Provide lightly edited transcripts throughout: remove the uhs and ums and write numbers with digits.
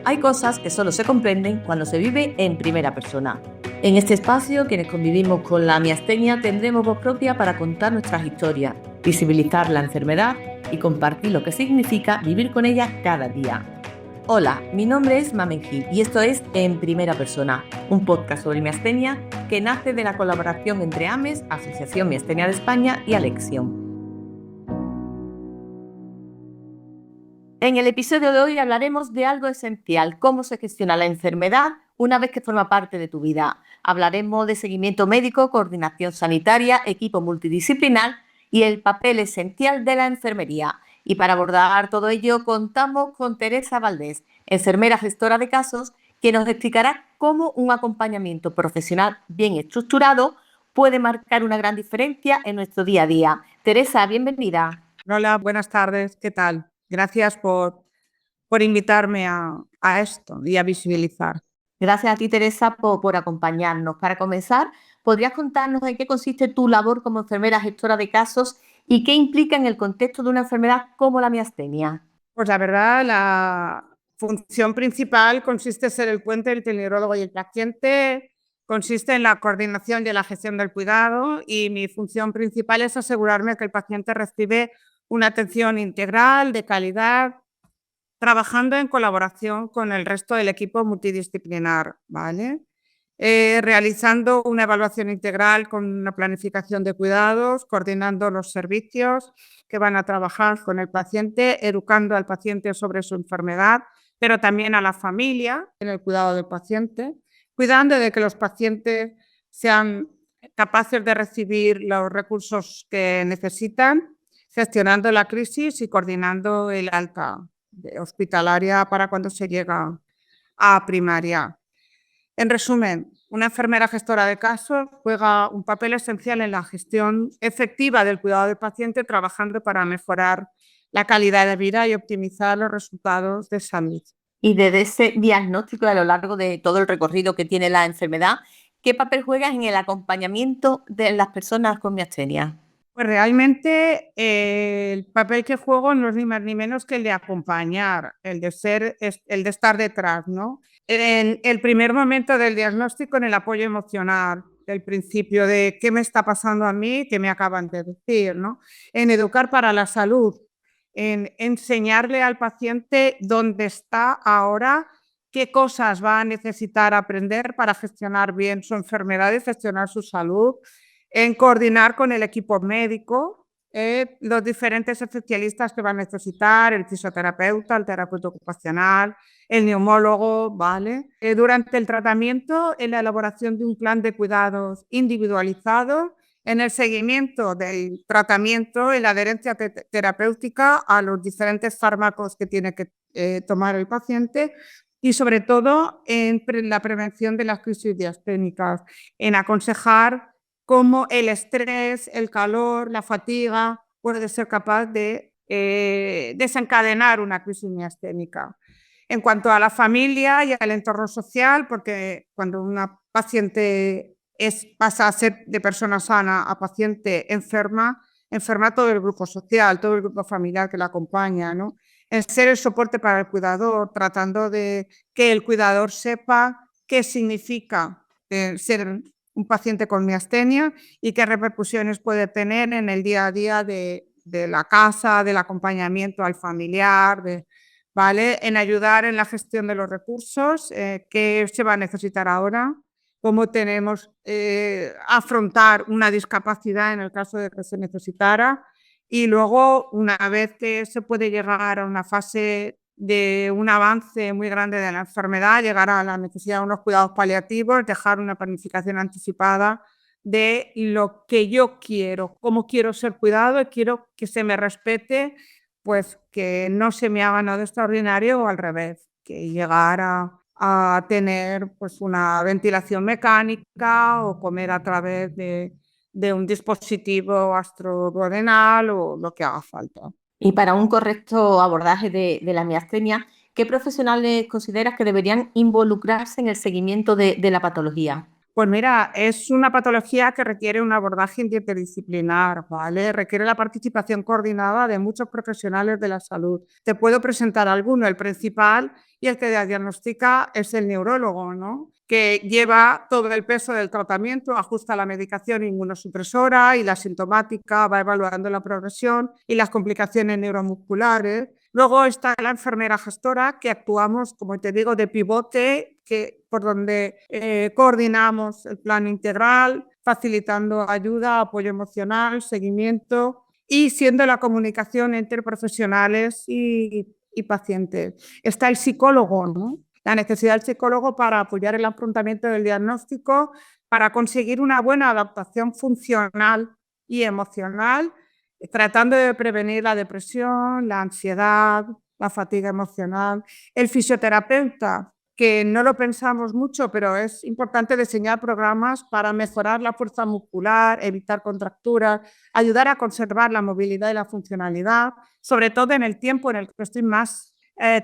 Hay cosas que solo se comprenden cuando se vive en primera persona. En este espacio, quienes convivimos con la miastenia tendremos voz propia para contar nuestras historias, visibilizar la enfermedad y compartir lo que significa vivir con ella cada día. Hola, mi nombre es Mamen Gil y esto es En Primera Persona, un podcast sobre miastenia que nace de la colaboración entre AMES, Asociación Miastenia de España, y Alexion. En el episodio de hoy hablaremos de algo esencial, cómo se gestiona la enfermedad una vez que forma parte de tu vida. Hablaremos de seguimiento médico, coordinación sanitaria, equipo multidisciplinar y el papel esencial de la enfermería. Y para abordar todo ello contamos con Teresa Valdés, enfermera gestora de casos, que nos explicará cómo un acompañamiento profesional bien estructurado puede marcar una gran diferencia en nuestro día a día. Teresa, bienvenida. Hola, buenas tardes, ¿qué tal? Gracias por invitarme a esto y a visibilizar. Gracias a ti, Teresa, por acompañarnos. Para comenzar, ¿podrías contarnos en qué consiste tu labor como enfermera gestora de casos y qué implica en el contexto de una enfermedad como la miastenia? Pues la verdad, la función principal consiste en ser el puente entre el neurólogo y el paciente, consiste en la coordinación y la gestión del cuidado, y mi función principal es asegurarme que el paciente recibe una atención integral, de calidad, trabajando en colaboración con el resto del equipo multidisciplinar, ¿vale? Realizando una evaluación integral con una planificación de cuidados, coordinando los servicios que van a trabajar con el paciente, educando al paciente sobre su enfermedad, pero también a la familia en el cuidado del paciente, cuidando de que los pacientes sean capaces de recibir los recursos que necesitan, gestionando la crisis y coordinando el alta hospitalaria para cuando se llega a primaria. En resumen, una enfermera gestora de casos juega un papel esencial en la gestión efectiva del cuidado del paciente, trabajando para mejorar la calidad de vida y optimizar los resultados de salud. Y desde ese diagnóstico a lo largo de todo el recorrido que tiene la enfermedad, ¿qué papel juegas en el acompañamiento de las personas con miastenia? Pues realmente el papel que juego no es ni más ni menos que el de acompañar, el de estar detrás, ¿no? En el primer momento del diagnóstico, en el apoyo emocional, del principio de qué me está pasando a mí, qué me acaban de decir, ¿no? En educar para la salud, en enseñarle al paciente dónde está ahora, qué cosas va a necesitar aprender para gestionar bien su enfermedad y gestionar su salud, en coordinar con el equipo médico los diferentes especialistas que van a necesitar, el fisioterapeuta, el terapeuta ocupacional, el neumólogo, ¿vale? Durante el tratamiento, en la elaboración de un plan de cuidados individualizado, en el seguimiento del tratamiento, en la adherencia terapéutica a los diferentes fármacos que tiene que tomar el paciente, y sobre todo en la prevención de las crisis diasténicas, en aconsejar cómo el estrés, el calor, la fatiga puede ser capaz de desencadenar una crisis miasténica. En cuanto a la familia y al entorno social, porque cuando una paciente pasa a ser de persona sana a paciente enferma, enferma todo el grupo social, todo el grupo familiar que la acompaña, ¿no? En ser el soporte para el cuidador, tratando de que el cuidador sepa qué significa ser un paciente con miastenia y qué repercusiones puede tener en el día a día de la casa, del acompañamiento al familiar, ¿vale? En ayudar en la gestión de los recursos, qué se va a necesitar ahora, cómo tenemos afrontar una discapacidad en el caso de que se necesitara, y luego, una vez que se puede llegar a una fase de un avance muy grande de la enfermedad, llegar a la necesidad de unos cuidados paliativos, dejar una planificación anticipada de lo que yo quiero, cómo quiero ser cuidado, y quiero que se me respete, pues que no se me haga nada extraordinario, o al revés, que llegar a tener pues una ventilación mecánica o comer a través de un dispositivo astroduodenal o lo que haga falta. Y para un correcto abordaje de la miastenia, ¿qué profesionales consideras que deberían involucrarse en el seguimiento de la patología? Pues mira, es una patología que requiere un abordaje interdisciplinar, ¿vale? Requiere la participación coordinada de muchos profesionales de la salud. Te puedo presentar alguno, el principal y el que diagnostica es el neurólogo, ¿no? Que lleva todo el peso del tratamiento, ajusta la medicación inmunosupresora y la sintomática, va evaluando la progresión y las complicaciones neuromusculares. Luego está la enfermera gestora, que actuamos, como te digo, de pivote, por donde coordinamos el plan integral, facilitando ayuda, apoyo emocional, seguimiento y siendo la comunicación entre profesionales y pacientes. Está el psicólogo, ¿no? La necesidad del psicólogo para apoyar el afrontamiento del diagnóstico, para conseguir una buena adaptación funcional y emocional, tratando de prevenir la depresión, la ansiedad, la fatiga emocional. El fisioterapeuta, que no lo pensamos mucho, pero es importante diseñar programas para mejorar la fuerza muscular, evitar contracturas, ayudar a conservar la movilidad y la funcionalidad, sobre todo en el tiempo en el que estoy más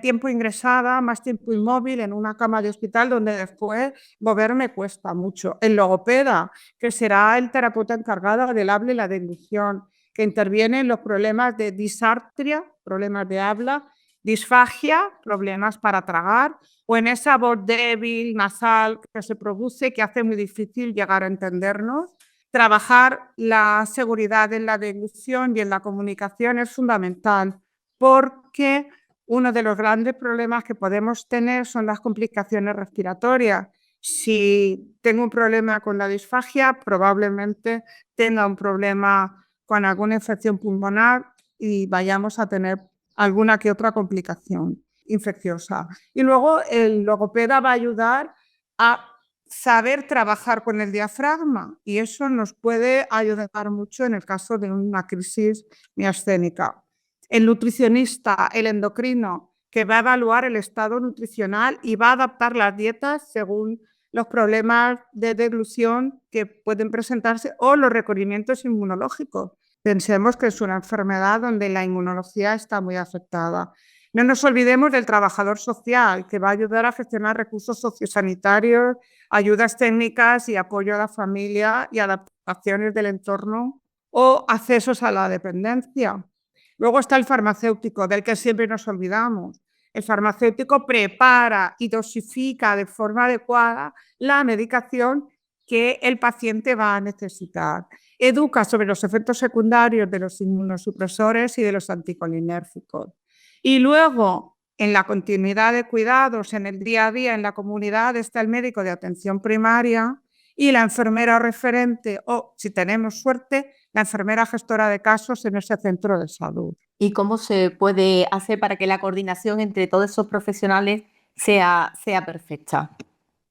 tiempo ingresada, más tiempo inmóvil en una cama de hospital donde después moverme cuesta mucho. El logopeda, que será el terapeuta encargado del habla y la deglución, que interviene en los problemas de disartria, problemas de habla, disfagia, problemas para tragar, o en esa voz débil, nasal que se produce, que hace muy difícil llegar a entendernos. Trabajar la seguridad en la deglución y en la comunicación es fundamental, porque uno de los grandes problemas que podemos tener son las complicaciones respiratorias. Si tengo un problema con la disfagia, probablemente tenga un problema con alguna infección pulmonar y vayamos a tener alguna que otra complicación infecciosa. Y luego el logopeda va a ayudar a saber trabajar con el diafragma y eso nos puede ayudar mucho en el caso de una crisis miasténica. El nutricionista, el endocrino, que va a evaluar el estado nutricional y va a adaptar las dietas según los problemas de deglución que pueden presentarse o los requerimientos inmunológicos. Pensemos que es una enfermedad donde la inmunología está muy afectada. No nos olvidemos del trabajador social, que va a ayudar a gestionar recursos sociosanitarios, ayudas técnicas y apoyo a la familia y adaptaciones del entorno o accesos a la dependencia. Luego está el farmacéutico, del que siempre nos olvidamos. El farmacéutico prepara y dosifica de forma adecuada la medicación que el paciente va a necesitar. Educa sobre los efectos secundarios de los inmunosupresores y de los anticolinérgicos. Y luego, en la continuidad de cuidados en el día a día en la comunidad, está el médico de atención primaria y la enfermera referente o, si tenemos suerte, la enfermera gestora de casos en ese centro de salud. ¿Y cómo se puede hacer para que la coordinación entre todos esos profesionales sea perfecta?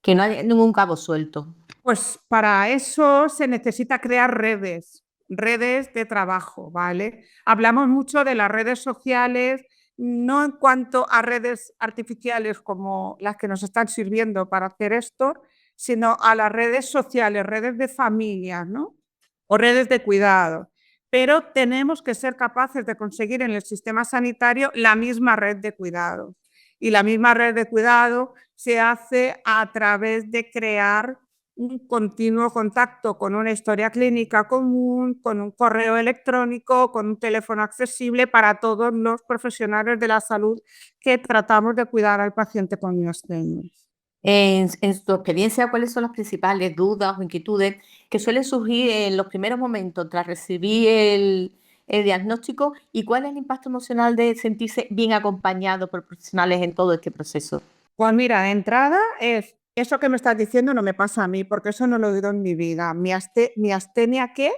Que no haya ningún cabo suelto. Pues para eso se necesita crear redes de trabajo, ¿vale? Hablamos mucho de las redes sociales, no en cuanto a redes artificiales como las que nos están sirviendo para hacer esto, sino a las redes sociales, redes de familias, ¿no? O redes de cuidado. Pero tenemos que ser capaces de conseguir en el sistema sanitario la misma red de cuidado. Y la misma red de cuidado se hace a través de crear un continuo contacto con una historia clínica común, con un correo electrónico, con un teléfono accesible para todos los profesionales de la salud que tratamos de cuidar al paciente con miastenia. En tu experiencia, ¿cuáles son las principales dudas o inquietudes que suelen surgir en los primeros momentos tras recibir el diagnóstico y cuál es el impacto emocional de sentirse bien acompañado por profesionales en todo este proceso? Pues mira, de entrada es, eso que me estás diciendo no me pasa a mí, porque eso no lo he oído en mi vida. ¿Miastenia qué?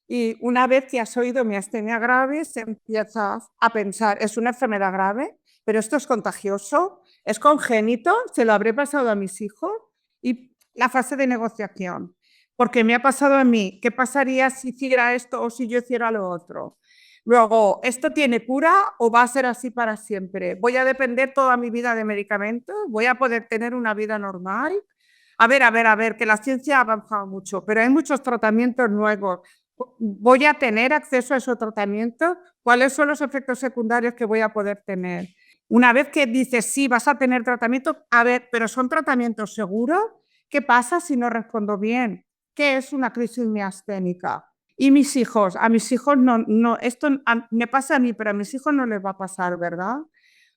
Y una vez que has oído miastenia grave, se empieza a pensar, ¿es una enfermedad grave? ¿Pero esto es contagioso? ¿Es congénito? ¿Se lo habré pasado a mis hijos? Y la fase de negociación. Porque me ha pasado a mí, ¿qué pasaría si hiciera esto o si yo hiciera lo otro? Luego, ¿esto tiene cura o va a ser así para siempre? ¿Voy a depender toda mi vida de medicamentos? ¿Voy a poder tener una vida normal? A ver, que la ciencia ha avanzado mucho, pero hay muchos tratamientos nuevos. ¿Voy a tener acceso a esos tratamientos? ¿Cuáles son los efectos secundarios que voy a poder tener? Una vez que dices, sí, vas a tener tratamiento, a ver, pero ¿son tratamientos seguros? ¿Qué pasa si no respondo bien? ¿Qué es una crisis miasténica? Y mis hijos, a mis hijos no, esto me pasa a mí, pero a mis hijos no les va a pasar, ¿verdad?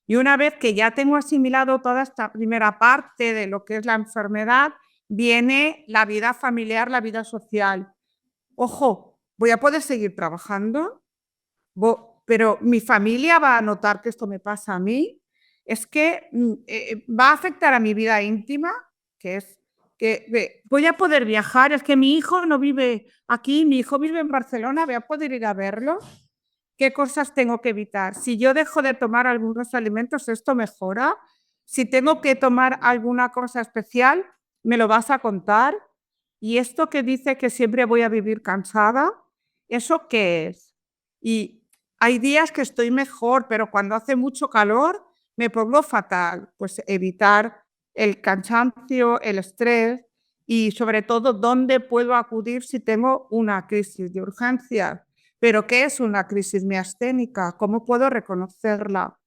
Y una vez que ya tengo asimilado toda esta primera parte de lo que es la enfermedad, viene la vida familiar, la vida social. Ojo, voy a poder seguir trabajando, pero mi familia va a notar que esto me pasa a mí. Es que va a afectar a mi vida íntima, que es que voy a poder viajar. Es que mi hijo no vive aquí, mi hijo vive en Barcelona, voy a poder ir a verlo. ¿Qué cosas tengo que evitar? Si yo dejo de tomar algunos alimentos, ¿esto mejora? Si tengo que tomar alguna cosa especial, ¿me lo vas a contar? ¿Y esto que dice que siempre voy a vivir cansada? ¿Eso qué es? Y hay días que estoy mejor, pero cuando hace mucho calor me pongo fatal. Pues evitar el cansancio, el estrés y sobre todo dónde puedo acudir si tengo una crisis de urgencia. ¿Pero qué es una crisis miasténica? ¿Cómo puedo reconocerla?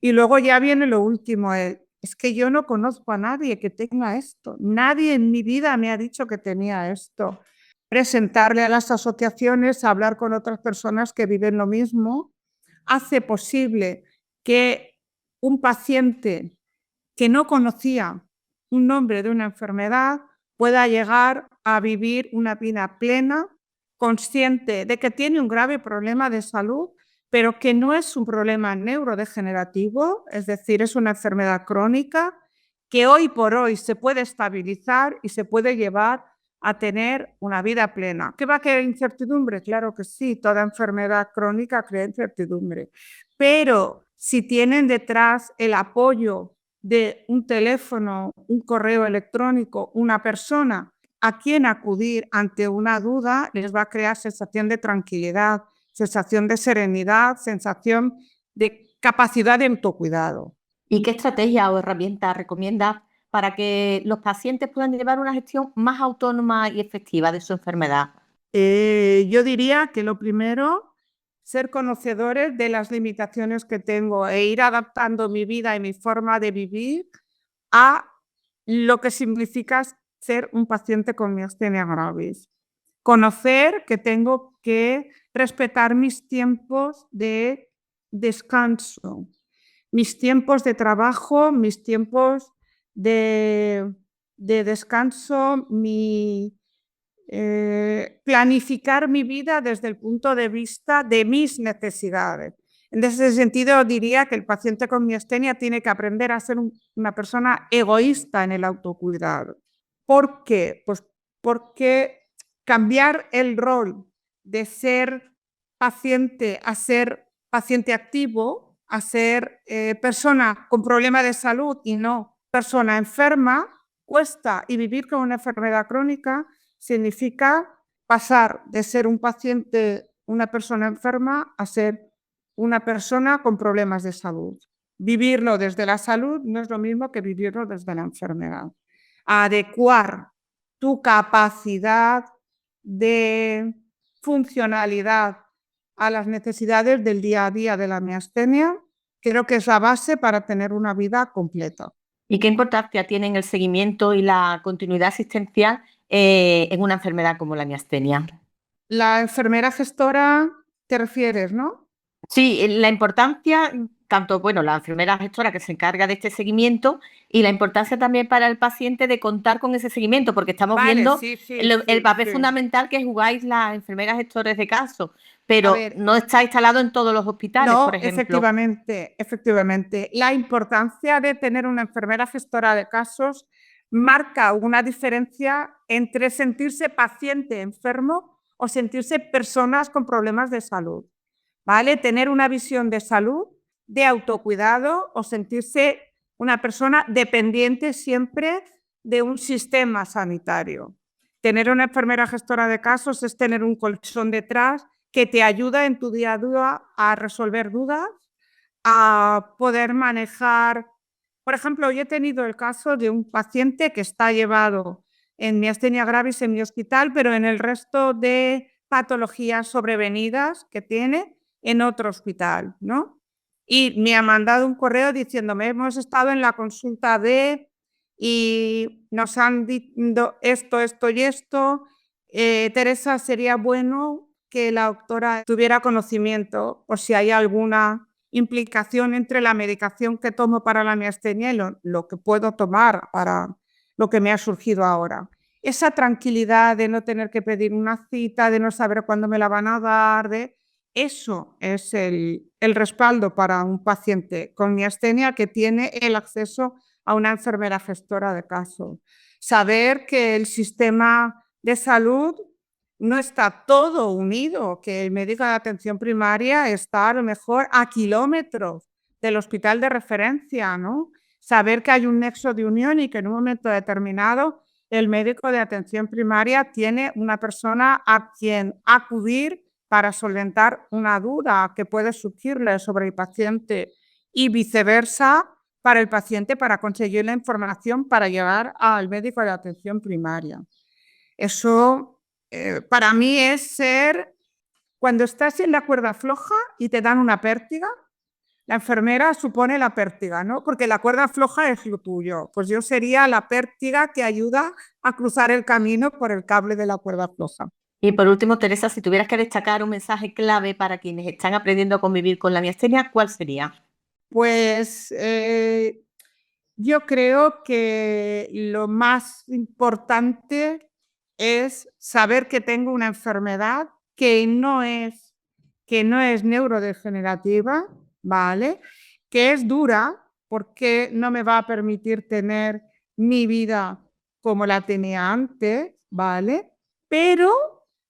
Y luego ya viene lo último, es que yo no conozco a nadie que tenga esto. Nadie en mi vida me ha dicho que tenía esto. Presentarle a las asociaciones, hablar con otras personas que viven lo mismo, hace posible que un paciente que no conocía un nombre de una enfermedad pueda llegar a vivir una vida plena, consciente de que tiene un grave problema de salud, pero que no es un problema neurodegenerativo, es decir, es una enfermedad crónica que hoy por hoy se puede estabilizar y se puede llevar a tener una vida plena. ¿Qué va a crear incertidumbre? Claro que sí, toda enfermedad crónica crea incertidumbre, pero si tienen detrás el apoyo de un teléfono, un correo electrónico, una persona a quien acudir ante una duda, les va a crear sensación de tranquilidad, sensación de serenidad, sensación de capacidad de autocuidado. ¿Y qué estrategia o herramienta recomiendas para que los pacientes puedan llevar una gestión más autónoma y efectiva de su enfermedad? Yo diría que lo primero, ser conocedores de las limitaciones que tengo e ir adaptando mi vida y mi forma de vivir a lo que significa ser un paciente con miastenia gravis. Conocer que tengo que respetar mis tiempos de descanso, mis tiempos de trabajo, mis tiempos de descanso, planificar mi vida desde el punto de vista de mis necesidades. En ese sentido, diría que el paciente con miastenia tiene que aprender a ser una persona egoísta en el autocuidado. ¿Por qué? Pues porque cambiar el rol de ser paciente a ser paciente activo, a ser persona con problema de salud y no persona enferma, cuesta, y vivir con una enfermedad crónica significa pasar de ser un paciente, una persona enferma, a ser una persona con problemas de salud. Vivirlo desde la salud no es lo mismo que vivirlo desde la enfermedad. Adecuar tu capacidad de funcionalidad a las necesidades del día a día de la miastenia, creo que es la base para tener una vida completa. ¿Y qué importancia tienen el seguimiento y la continuidad asistencial en una enfermedad como la miastenia? La enfermera gestora, te refieres, ¿no? Sí, la importancia, tanto, bueno, la enfermera gestora que se encarga de este seguimiento y la importancia también para el paciente de contar con ese seguimiento, porque estamos Vale, viendo sí, sí, el sí, papel sí. fundamental que jugáis las enfermeras gestores de casos, A pero ver, no está instalado en todos los hospitales, por no, ejemplo. efectivamente, efectivamente. La importancia de tener una enfermera gestora de casos marca una diferencia entre sentirse paciente enfermo o sentirse personas con problemas de salud, ¿vale? Tener una visión de salud, de autocuidado o sentirse una persona dependiente siempre de un sistema sanitario. Tener una enfermera gestora de casos es tener un colchón detrás que te ayuda en tu día a día a resolver dudas, a poder manejar. Por ejemplo, yo he tenido el caso de un paciente que está llevado en miastenia gravis en mi hospital, pero en el resto de patologías sobrevenidas que tiene en otro hospital, ¿no? Y me ha mandado un correo diciéndome, hemos estado en la consulta de y nos han dicho esto y esto. Teresa, sería bueno que la doctora tuviera conocimiento por si hay alguna implicación entre la medicación que tomo para la miastenia y lo que puedo tomar para lo que me ha surgido ahora. Esa tranquilidad de no tener que pedir una cita, de no saber cuándo me la van a dar, eso es el respaldo para un paciente con miastenia que tiene el acceso a una enfermera gestora de caso. Saber que el sistema de salud no está todo unido, que el médico de atención primaria está a lo mejor a kilómetros del hospital de referencia, ¿no? Saber que hay un nexo de unión y que en un momento determinado el médico de atención primaria tiene una persona a quien acudir para solventar una duda que puede surgirle sobre el paciente y viceversa para el paciente para conseguir la información para llegar al médico de atención primaria. Eso para mí es ser, cuando estás en la cuerda floja y te dan una pértiga, la enfermera supone la pértiga, ¿no? Porque la cuerda floja es lo tuyo. Pues yo sería la pértiga que ayuda a cruzar el camino por el cable de la cuerda floja. Y por último, Teresa, si tuvieras que destacar un mensaje clave para quienes están aprendiendo a convivir con la miastenia, ¿cuál sería? Pues yo creo que lo más importante es saber que tengo una enfermedad que no es neurodegenerativa, ¿vale? Que es dura porque no me va a permitir tener mi vida como la tenía antes, ¿vale? Pero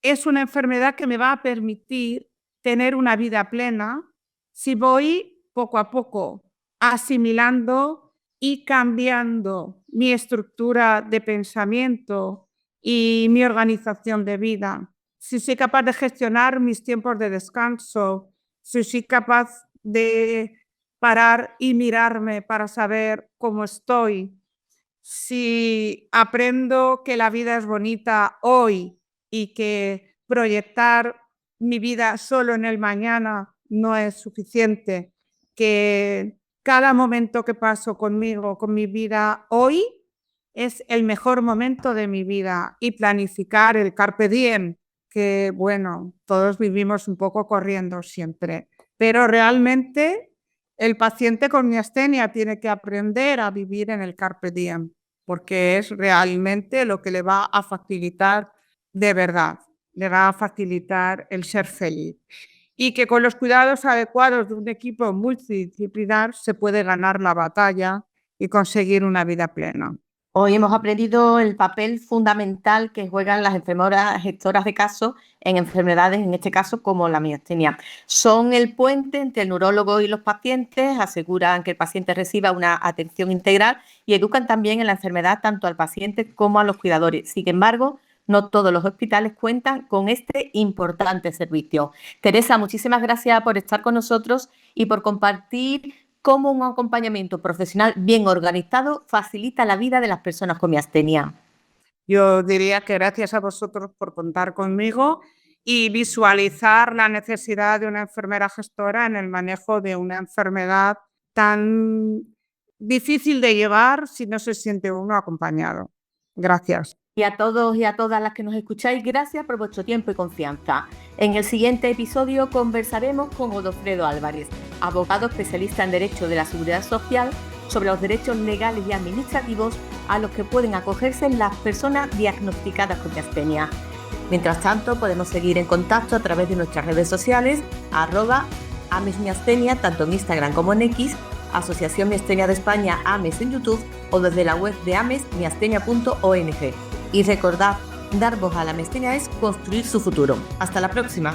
es una enfermedad que me va a permitir tener una vida plena si voy poco a poco asimilando y cambiando mi estructura de pensamiento y mi organización de vida. Si soy capaz de gestionar mis tiempos de descanso, si soy capaz de parar y mirarme para saber cómo estoy, si aprendo que la vida es bonita hoy y que proyectar mi vida solo en el mañana no es suficiente, que cada momento que paso conmigo, con mi vida hoy, es el mejor momento de mi vida y planificar el carpe diem, que bueno, todos vivimos un poco corriendo siempre, pero realmente el paciente con miastenia tiene que aprender a vivir en el carpe diem, porque es realmente lo que le va a facilitar de verdad, le va a facilitar el ser feliz. Y que con los cuidados adecuados de un equipo multidisciplinar se puede ganar la batalla y conseguir una vida plena. Hoy hemos aprendido el papel fundamental que juegan las enfermeras gestoras de caso en enfermedades, en este caso como la miastenia. Son el puente entre el neurólogo y los pacientes, aseguran que el paciente reciba una atención integral y educan también en la enfermedad tanto al paciente como a los cuidadores. Sin embargo, no todos los hospitales cuentan con este importante servicio. Teresa, muchísimas gracias por estar con nosotros y por compartir cómo un acompañamiento profesional bien organizado facilita la vida de las personas con miastenia. Yo diría que gracias a vosotros por contar conmigo y visualizar la necesidad de una enfermera gestora en el manejo de una enfermedad tan difícil de llevar si no se siente uno acompañado. Gracias. Y a todos y a todas las que nos escucháis, gracias por vuestro tiempo y confianza. En el siguiente episodio conversaremos con Godofredo Álvarez, abogado especialista en Derecho de la Seguridad Social, sobre los derechos legales y administrativos a los que pueden acogerse las personas diagnosticadas con miastenia. Mientras tanto, podemos seguir en contacto a través de nuestras redes sociales, @AmesMiastenia, tanto en Instagram como en X, Asociación Miastenia de España, AMES en YouTube o desde la web de amesmiastenia.ong. Y recordad, dar voz a la miastenia es construir su futuro. Hasta la próxima.